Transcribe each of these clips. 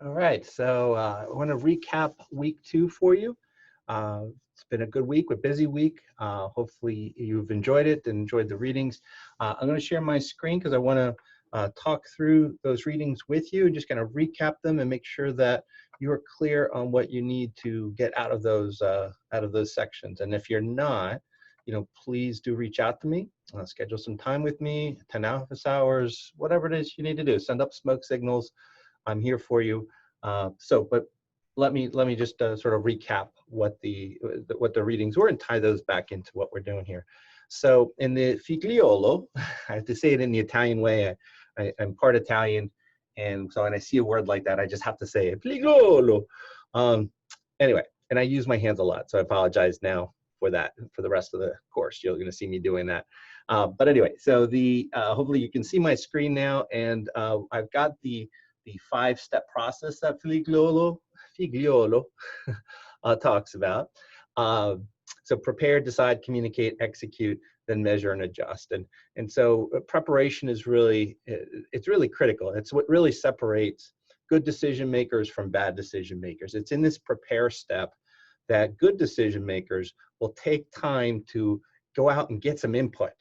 All right, so I want to recap week 2 for you. It's been a good week, a busy week. Hopefully you've enjoyed it and enjoyed the readings. I'm going to share my screen because I want to talk through those readings with you and just kind of recap them and make sure that you're clear on what you need to get out of those sections. And if you're not, please do reach out to me, schedule some time with me, 10 office hours, whatever it is you need to do. Send up smoke signals. I'm here for you. But let me just sort of recap what the readings were and tie those back into what we're doing here. So in the figliolo, I have to say it in the Italian way. I'm part Italian, and so when I see a word like that, I just have to say it, figliolo. Anyway, and I use my hands a lot, so I apologize now for that. For the rest of the course, you're going to see me doing that. But anyway, so hopefully you can see my screen now, and I've got the 5-step process that Figliolo talks about. So prepare, decide, communicate, execute, then measure and adjust. And so preparation is really critical. It's what really separates good decision makers from bad decision makers. It's in this prepare step that good decision makers will take time to go out and get some input,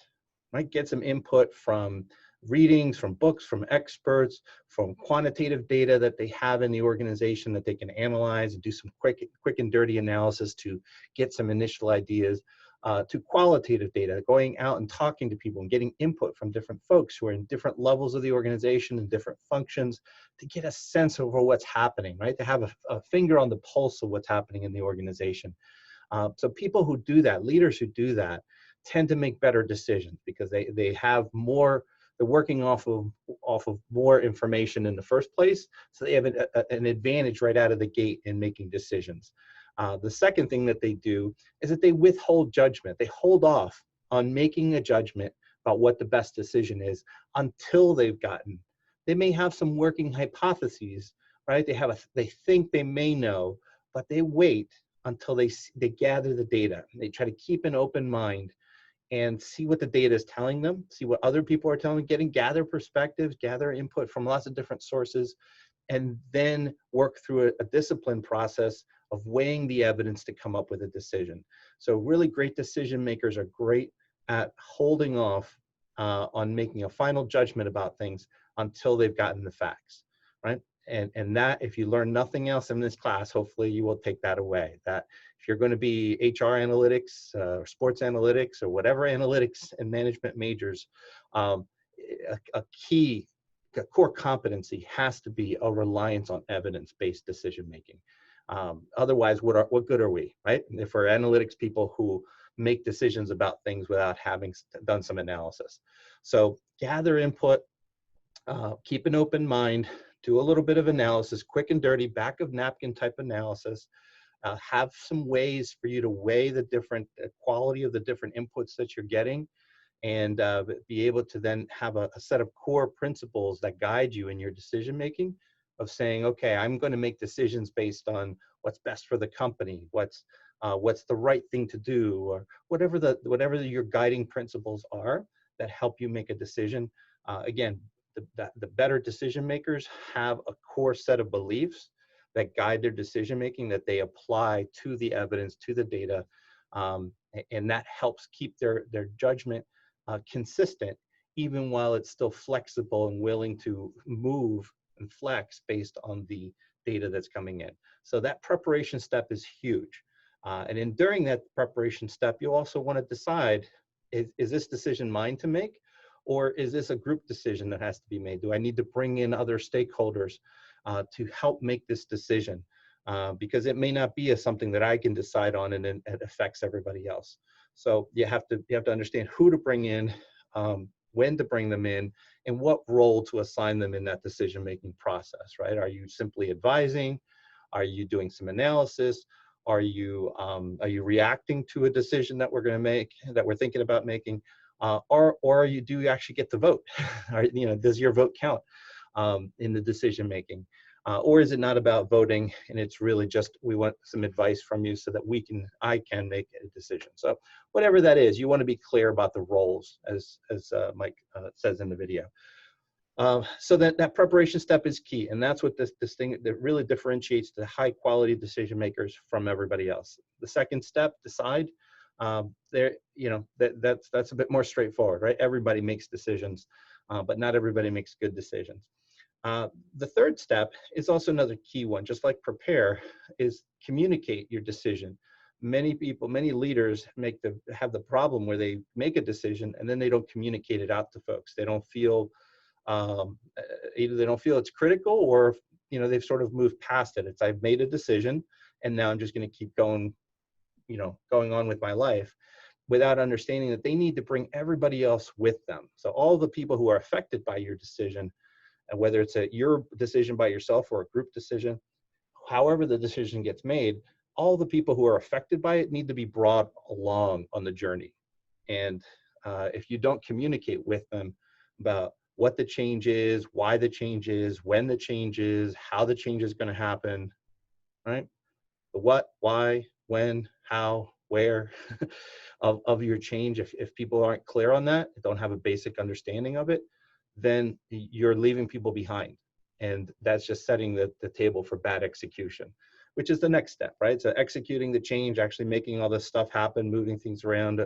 right? Get some input from readings, from books, from experts, from quantitative data that they have in the organization that they can analyze and do some quick and dirty analysis to get some initial ideas, to qualitative data, going out and talking to people and getting input from different folks who are in different levels of the organization and different functions to get a sense of what's happening, right? To have a finger on the pulse of what's happening in the organization. So people who do that, leaders who do that, tend to make better decisions because they have more. They're working off of more information in the first place, so they have an advantage right out of the gate in making decisions. The second thing that they do is that they withhold judgment. They hold off on making a judgment about what the best decision is until they may have some working hypotheses, right? They think they may know, but they wait until they gather the data. They try to keep an open mind and see what the data is telling them, see what other people are telling them, gather perspectives, gather input from lots of different sources, and then work through a disciplined process of weighing the evidence to come up with a decision. So really great decision makers are great at holding off on making a final judgment about things until they've gotten the facts, right? And that, if you learn nothing else in this class, hopefully you will take that away. That if you're going to be HR analytics, or sports analytics, or whatever analytics and management majors, a core competency has to be a reliance on evidence-based decision making. Otherwise, what good are we, right? If we're analytics people who make decisions about things without having done some analysis. So gather input, keep an open mind, do a little bit of analysis, quick and dirty, back of napkin type analysis. Have some ways for you to weigh the different quality of the different inputs that you're getting, and be able to then have a set of core principles that guide you in your decision making of saying, okay, I'm going to make decisions based on what's best for the company, what's the right thing to do, or whatever your guiding principles are that help you make a decision. Again, the better decision makers have a core set of beliefs that guide their decision making that they apply to the evidence, to the data, and that helps keep their judgment consistent, even while it's still flexible and willing to move and flex based on the data that's coming in. So that preparation step is huge. And during that preparation step, you also want to decide, is this decision mine to make? Or is this a group decision that has to be made? Do I need to bring in other stakeholders to help make this decision? Because it may not be something that I can decide on and it affects everybody else. So you have to understand who to bring in, when to bring them in, and what role to assign them in that decision-making process, right? Are you simply advising? Are you doing some analysis? Are you reacting to a decision that we're going to make, that we're thinking about making? Or do you actually get the vote? Does your vote count in the decision making? Or is it not about voting and it's really just we want some advice from you so that I can make a decision? So whatever that is, you want to be clear about the roles, as Mike says in the video. So that preparation step is key, and that's what this thing that really differentiates the high quality decision makers from everybody else. The second step, decide. There, you know, that's a bit more straightforward, right? Everybody makes decisions, but not everybody makes good decisions. The third step is also another key one, just like prepare, is communicate your decision. Many people, many leaders have the problem where they make a decision and then they don't communicate it out to folks. They don't feel either they don't feel it's critical, or you know, they've sort of moved past it. It's, I've made a decision and now I'm just going to keep going, you know, going on with my life, without understanding that they need to bring everybody else with them. So all the people who are affected by your decision, and whether it's your decision by yourself or a group decision, however the decision gets made, all the people who are affected by it need to be brought along on the journey. And if you don't communicate with them about what the change is, why the change is, when the change is, how the change is going to happen, right? The what, why, when, how, where of your change, if people aren't clear on that, don't have a basic understanding of it, then you're leaving people behind. And that's just setting the table for bad execution, which is the next step, right? So executing the change, actually making all this stuff happen, moving things around.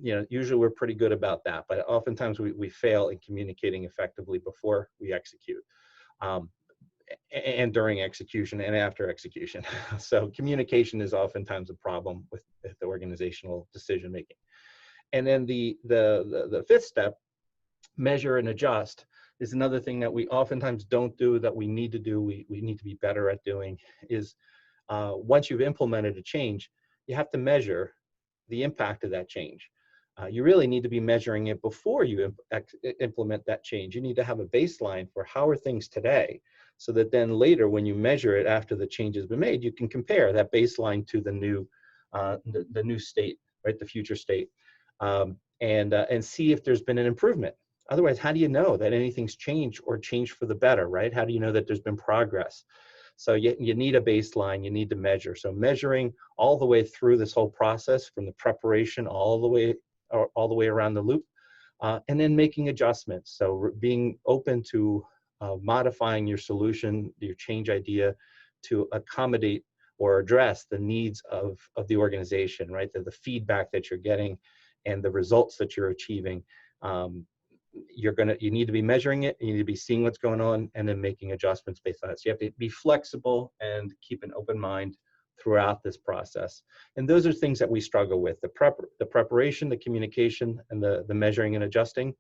You know, usually we're pretty good about that, but oftentimes we fail in communicating effectively before we execute, and during execution and after execution. So communication is oftentimes a problem with the organizational decision making. And then the fifth step, measure and adjust, is another thing that we oftentimes don't do that we need to do. We need to be better at doing is, once you've implemented a change, you have to measure the impact of that change. You really need to be measuring it before you implement that change. You need to have a baseline for how are things today, so that then later when you measure it after the change has been made, you can compare that baseline to the new state, right, the future state, and see if there's been an improvement. Otherwise, how do you know that anything's changed or changed for the better, right? How do you know that there's been progress? So you need a baseline, you need to measure. So measuring all the way through this whole process, from the preparation all the way around the loop, and then making adjustments. So being open to modifying your solution, your change idea, to accommodate or address the needs of the organization, right? The feedback that you're getting and the results that you're achieving. You need to be measuring it, you need to be seeing what's going on, and then making adjustments based on it. So you have to be flexible and keep an open mind throughout this process. And those are things that we struggle with: the preparation, the communication, and the measuring and adjusting.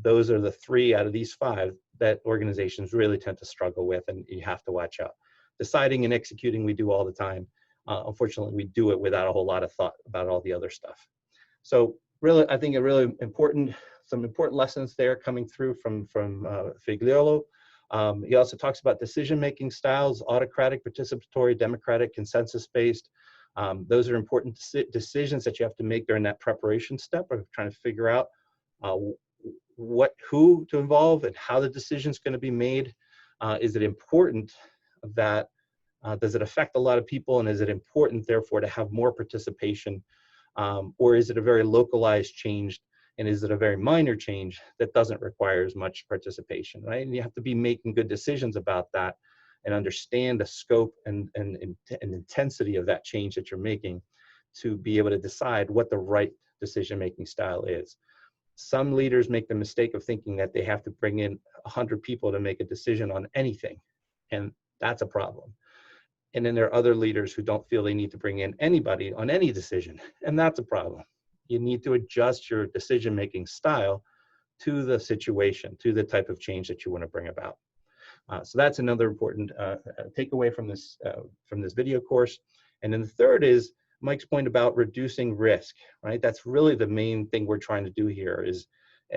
Those are the three out of these five that organizations really tend to struggle with, and you have to watch out. Deciding and executing, we do all the time. Unfortunately, we do it without a whole lot of thought about all the other stuff. So really, I think some important lessons there coming through from Figliolo. He also talks about decision-making styles: autocratic, participatory, democratic, consensus-based. Those are important decisions that you have to make during that preparation step of trying to figure out who to involve and how the decision is going to be made. Is it important that, does it affect a lot of people, and is it important, therefore, to have more participation? Or is it a very localized change, and is it a very minor change that doesn't require as much participation, right? And you have to be making good decisions about that and understand the scope and intensity of that change that you're making to be able to decide what the right decision-making style is. Some leaders make the mistake of thinking that they have to bring in 100 people to make a decision on anything, and that's a problem. And then there are other leaders who don't feel they need to bring in anybody on any decision, and that's a problem. You need to adjust your decision-making style to the situation, to the type of change that you want to bring about. So that's another important takeaway from this video course. And then the third is Mike's point about reducing risk, right? That's really the main thing we're trying to do here. Is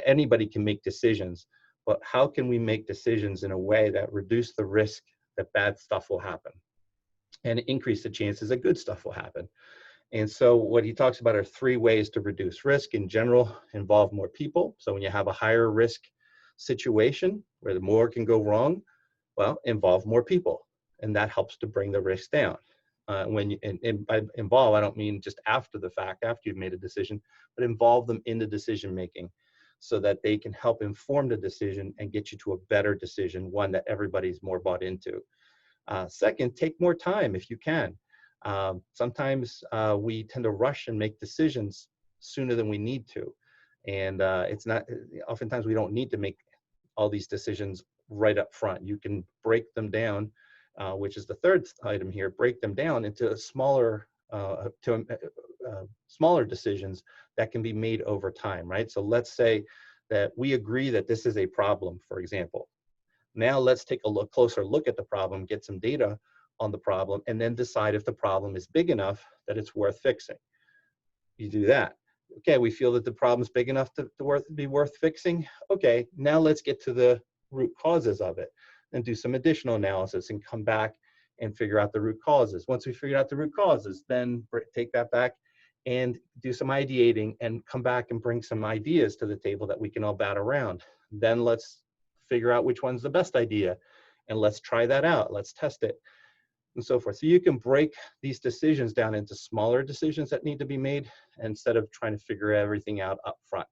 anybody can make decisions, but how can we make decisions in a way that reduce the risk that bad stuff will happen and increase the chances that good stuff will happen? And so what he talks about are three ways to reduce risk. In general, involve more people. So when you have a higher risk situation where the more can go wrong, well, involve more people, and that helps to bring the risk down. And by involve, I don't mean just after the fact, after you've made a decision, but involve them in the decision making. so that they can help inform the decision and get you to a better decision, one that everybody's more bought into. Second, take more time if you can. Sometimes we tend to rush and make decisions sooner than we need to. And it's not, oftentimes we don't need to make all these decisions right up front. You can break them down, which is the third item here, break them down into smaller smaller decisions that can be made over time, right? So let's say that we agree that this is a problem, for example. Now let's take a closer look at the problem, get some data on the problem, and then decide if the problem is big enough that it's worth fixing. You do that. Okay, we feel that the problem's big enough to be worth fixing. Okay, now let's get to the root causes of it and do some additional analysis and come back and figure out the root causes. Once we figure out the root causes, then take that back and do some ideating and come back and bring some ideas to the table that we can all bat around. Then let's figure out which one's the best idea and let's try that out. Let's test it and so forth. So you can break these decisions down into smaller decisions that need to be made instead of trying to figure everything out up front.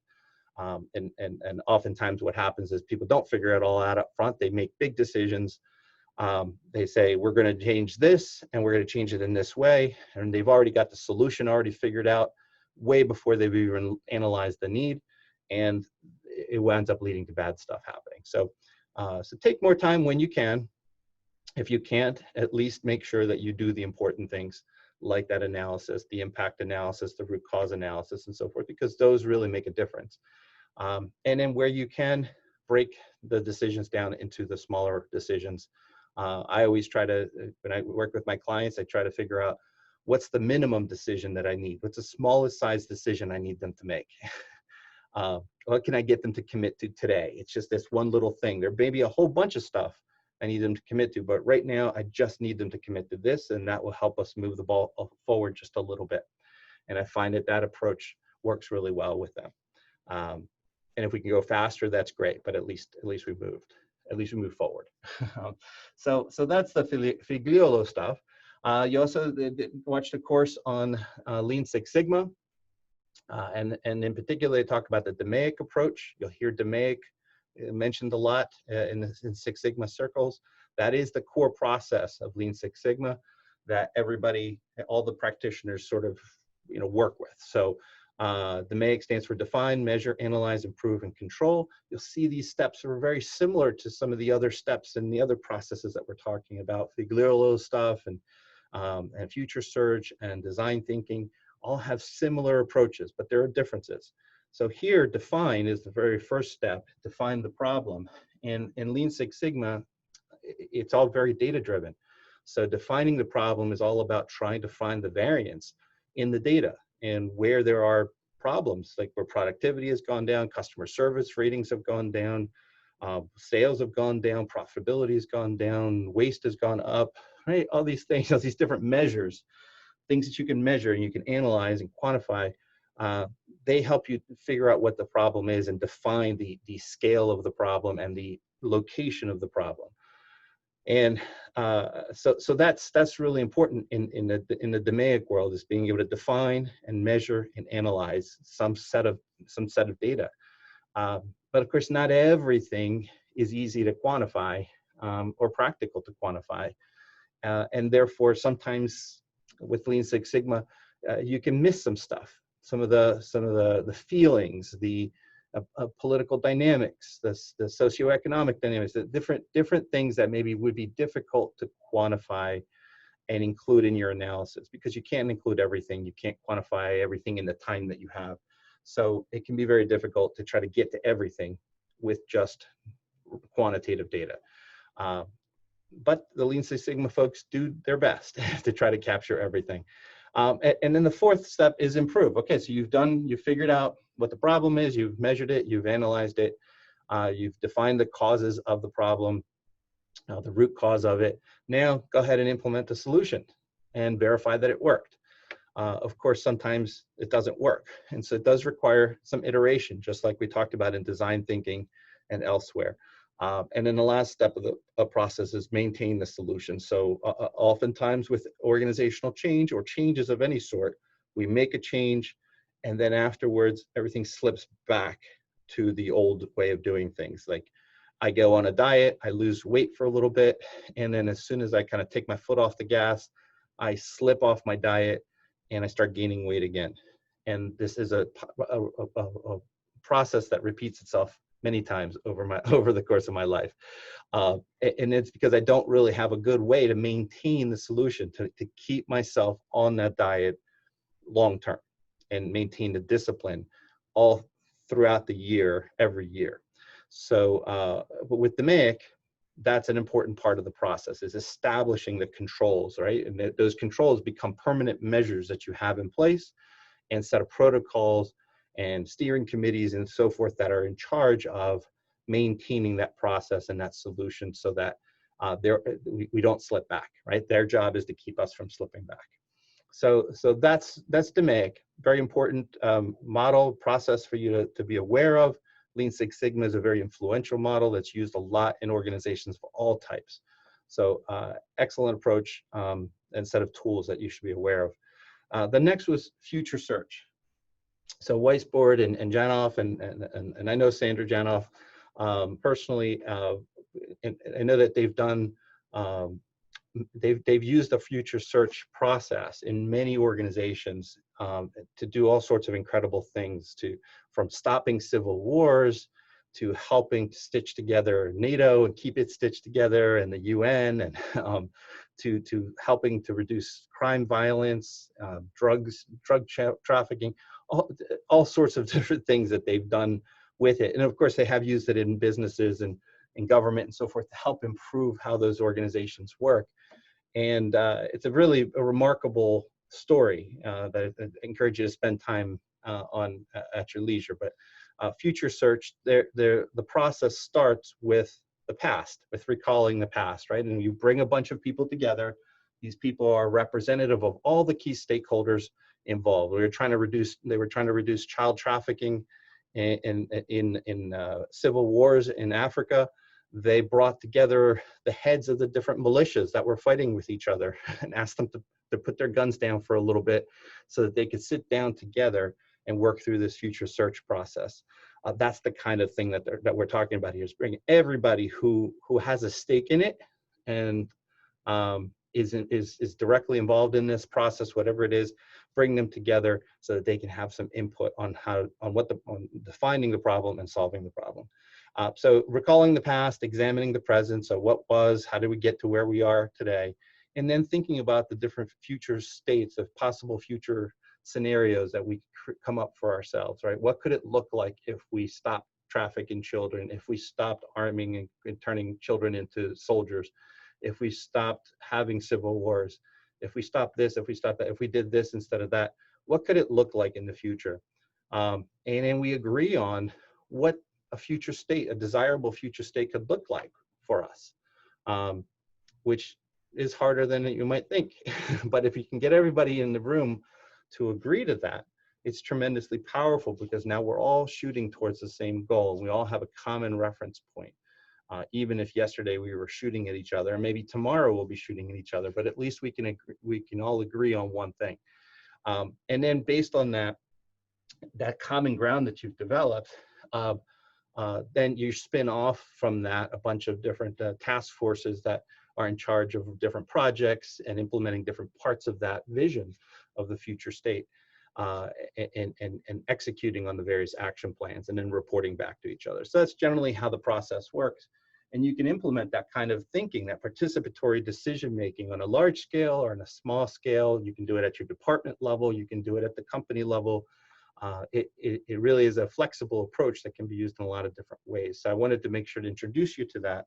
And oftentimes what happens is people don't figure it all out up front. They make big decisions. They say, we're going to change this and we're going to change it in this way. And they've already got the solution already figured out way before they've even analyzed the need. And it winds up leading to bad stuff happening. So, so take more time when you can. If you can't, at least make sure that you do the important things like that analysis, the impact analysis, the root cause analysis, and so forth, because those really make a difference. And then where you can, break the decisions down into the smaller decisions. I always try to, when I work with my clients, I try to figure out what's the minimum decision that I need? What's the smallest size decision I need them to make? What can I get them to commit to today? It's just this one little thing. There may be a whole bunch of stuff I need them to commit to, but right now I just need them to commit to this, and that will help us move the ball forward just a little bit. And I find that that approach works really well with them. And if we can go faster, that's great, but at least we moved forward. So that's the Figliolo stuff. You also watched a course on Lean Six Sigma, and in particular, they talk about the DMAIC approach. You'll hear DMAIC mentioned a lot in Six Sigma circles. That is the core process of Lean Six Sigma that everybody, all the practitioners sort of, work with. So DMAIC stands for define, measure, analyze, improve, and control. You'll see these steps are very similar to some of the other steps and the other processes that we're talking about. Figliolo stuff and future search and design thinking all have similar approaches, but there are differences. So here, define is the very first step, define the problem. And in Lean Six Sigma, it's all very data-driven. So defining the problem is all about trying to find the variance in the data and where there are problems, like where productivity has gone down, customer service ratings have gone down, sales have gone down, profitability has gone down, waste has gone up, right? All these things, all these different measures, things that you can measure and you can analyze and quantify. They help you figure out what the problem is and define the scale of the problem and the location of the problem. And so that's really important in the DMAIC world, is being able to define and measure and analyze some set of data. But of course, not everything is easy to quantify or practical to quantify, and therefore sometimes with Lean Six Sigma, you can miss some stuff. Some of the feelings, the political dynamics, the socioeconomic dynamics, the different things that maybe would be difficult to quantify and include in your analysis, because you can't include everything. You can't quantify everything in the time that you have. So it can be very difficult to try to get to everything with just quantitative data. But the Lean Six Sigma folks do their best to try to capture everything. And then the fourth step is improve. Okay, so you've figured out what the problem is, you've measured it, you've analyzed it, you've defined the causes of the problem, the root cause of it. Now go ahead and implement the solution and verify that it worked. Of course, sometimes it doesn't work. And so it does require some iteration, just like we talked about in design thinking and elsewhere. And then the last step of the process is maintain the solution. So oftentimes with organizational change or changes of any sort, we make a change and then afterwards everything slips back to the old way of doing things. Like, I go on a diet, I lose weight for a little bit, and then as soon as I kind of take my foot off the gas, I slip off my diet and I start gaining weight again. And this is a process that repeats itself many times over the course of my life. And it's because I don't really have a good way to maintain the solution, to keep myself on that diet long term and maintain the discipline all throughout the year, every year. So, but with DMAIC, that's an important part of the process, is establishing the controls, right? And those controls become permanent measures that you have in place, and set of protocols and steering committees and so forth that are in charge of maintaining that process and that solution, so that we don't slip back, right? Their job is to keep us from slipping back. So that's DMAIC, very important model, process for you to be aware of. Lean Six Sigma is a very influential model that's used a lot in organizations for all types. So excellent approach and set of tools that you should be aware of. The next was future search. So Weisbord and Janoff, and I know Sandra Janoff personally, and I know that they've done, they've used the future search process in many organizations to do all sorts of incredible things, from stopping civil wars to helping to stitch together NATO and keep it stitched together, and the UN, and to helping to reduce crime, violence, drug trafficking, all sorts of different things that they've done with it. And of course, they have used it in businesses and in government and so forth to help improve how those organizations work. And it's a really remarkable story that I encourage you to spend time on at your leisure. But future search, the process starts with the past, with recalling the past, right? And you bring a bunch of people together. These people are representative of all the key stakeholders involved. They were trying to reduce child trafficking in civil wars in Africa. They brought together the heads of the different militias that were fighting with each other and asked them to put their guns down for a little bit so that they could sit down together and work through this future search process. That's the kind of thing that we're talking about here, is bringing everybody who has a stake in it and is directly involved in this process, whatever it is, bring them together so that they can have some input on defining the problem and solving the problem. So recalling the past, examining the present. So what was, how did we get to where we are today? And then thinking about the different future states of possible future scenarios that we come up for ourselves, right? What could it look like if we stopped trafficking children, if we stopped arming and turning children into soldiers, if we stopped having civil wars, if we stopped this, if we stopped that, if we did this instead of that, what could it look like in the future? And then we agree on what a future state, a desirable future state could look like for us, which is harder than you might think. But if you can get everybody in the room to agree to that, it's tremendously powerful, because now we're all shooting towards the same goal. We all have a common reference point. Even if yesterday we were shooting at each other, and maybe tomorrow we'll be shooting at each other, but at least we can all agree on one thing. And then based on that common ground that you've developed, then you spin off from that a bunch of different task forces that are in charge of different projects and implementing different parts of that vision of the future state, and executing on the various action plans, and then reporting back to each other. So that's generally how the process works. And you can implement that kind of thinking, that participatory decision-making, on a large scale or on a small scale. You can do it at your department level. You can do it at the company level. It really is a flexible approach that can be used in a lot of different ways. So I wanted to make sure to introduce you to that,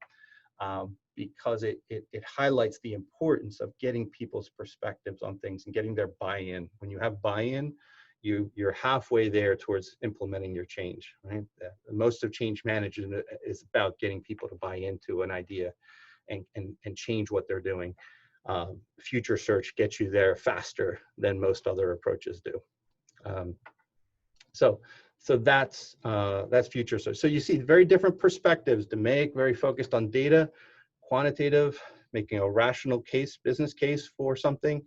because it highlights the importance of getting people's perspectives on things and getting their buy-in. When you have buy-in, you're halfway there towards implementing your change, right? Most of change management is about getting people to buy into an idea and change what they're doing. Future search gets you there faster than most other approaches do. So that's future search. So you see very different perspectives. DMAIC, very focused on data, quantitative, making a rational case, business case for something.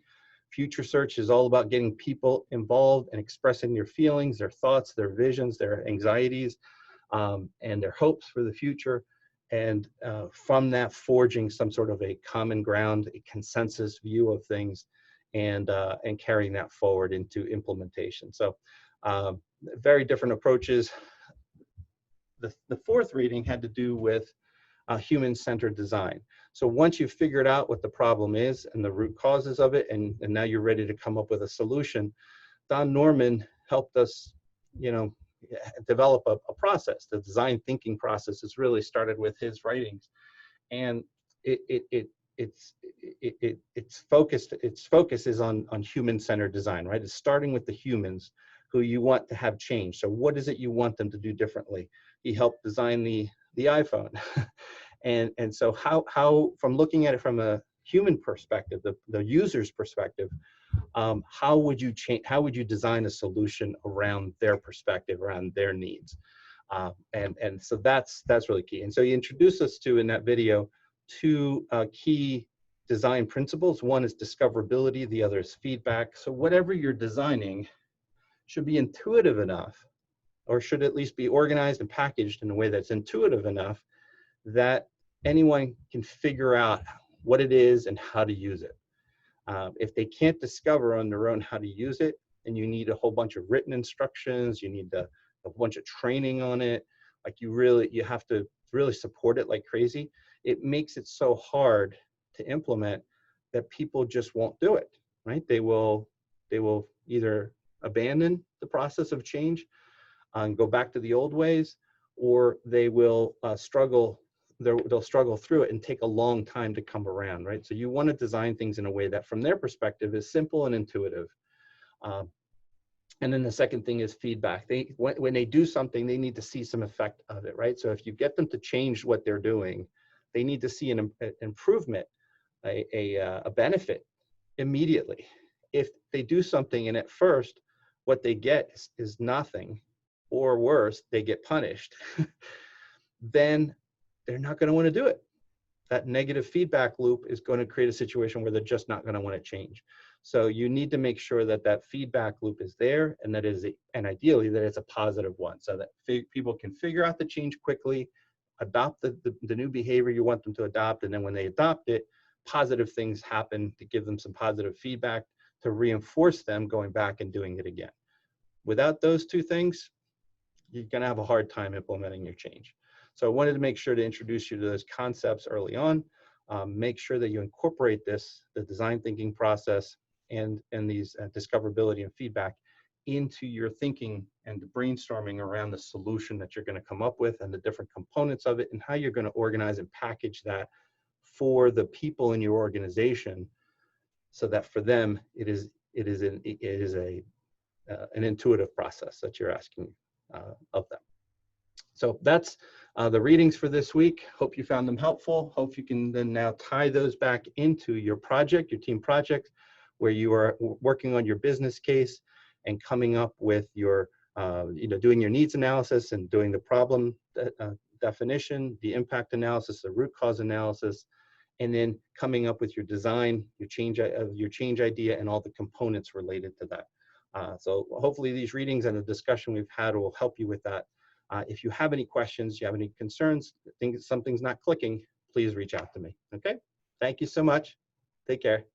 Future search is all about getting people involved and expressing their feelings, their thoughts, their visions, their anxieties. and their hopes for the future. And from that, forging some sort of a common ground, a consensus view of things, and carrying that forward into implementation. So very different approaches. The fourth reading had to do with human-centered design. So once you've figured out what the problem is and the root causes of it, and now you're ready to come up with a solution, Don Norman helped us, develop a process. The design thinking process is really started with his writings, and its focus is on human-centered design, right? It's starting with the humans who you want to have change. So what is it you want them to do differently? He helped design the iPhone. and so how from looking at it from a human perspective, the user's perspective, how would you design a solution around their perspective, around their needs? And so that's really key. And so he introduced us to, in that video, two key design principles. One is discoverability, the other is feedback. So whatever you're designing should be intuitive enough, or should at least be organized and packaged in a way that's intuitive enough that anyone can figure out what it is and how to use it. If they can't discover on their own how to use it, and you need a whole bunch of written instructions, you need a bunch of training on it, like you have to really support it like crazy, it makes it so hard to implement that people just won't do it, right? They will either abandon the process of change and go back to the old ways, or they will struggle. They'll struggle through it and take a long time to come around, right? So you want to design things in a way that, from their perspective, is simple and intuitive. And then the second thing is feedback. When they do something, they need to see some effect of it, right? So if you get them to change what they're doing, they need to see an improvement, a benefit immediately. If they do something and at first what they get is nothing, or worse, they get punished, then they're not going to want to do it. That negative feedback loop is going to create a situation where they're just not going to want to change. So you need to make sure that that feedback loop is there, and and ideally that it's a positive one, so that people can figure out the change quickly, adopt the new behavior you want them to adopt, and then when they adopt it, positive things happen to give them some positive feedback to reinforce them going back and doing it again. Without those two things, you're going to have a hard time implementing your change. So I wanted to make sure to introduce you to those concepts early on. Make sure that you incorporate the design thinking process and these discoverability and feedback into your thinking and the brainstorming around the solution that you're going to come up with, and the different components of it, and how you're going to organize and package that for the people in your organization, so that for them it is an intuitive process that you're asking of them. So that's the readings for this week. Hope you found them helpful. Hope you can then now tie those back into your project, your team project, where you are working on your business case and coming up with your, doing your needs analysis and doing the problem definition, the impact analysis, the root cause analysis, and then coming up with your design, your change idea, and all the components related to that. So hopefully these readings and the discussion we've had will help you with that. If you have any questions, you have any concerns, think something's not clicking, please reach out to me, okay? Thank you so much. Take care.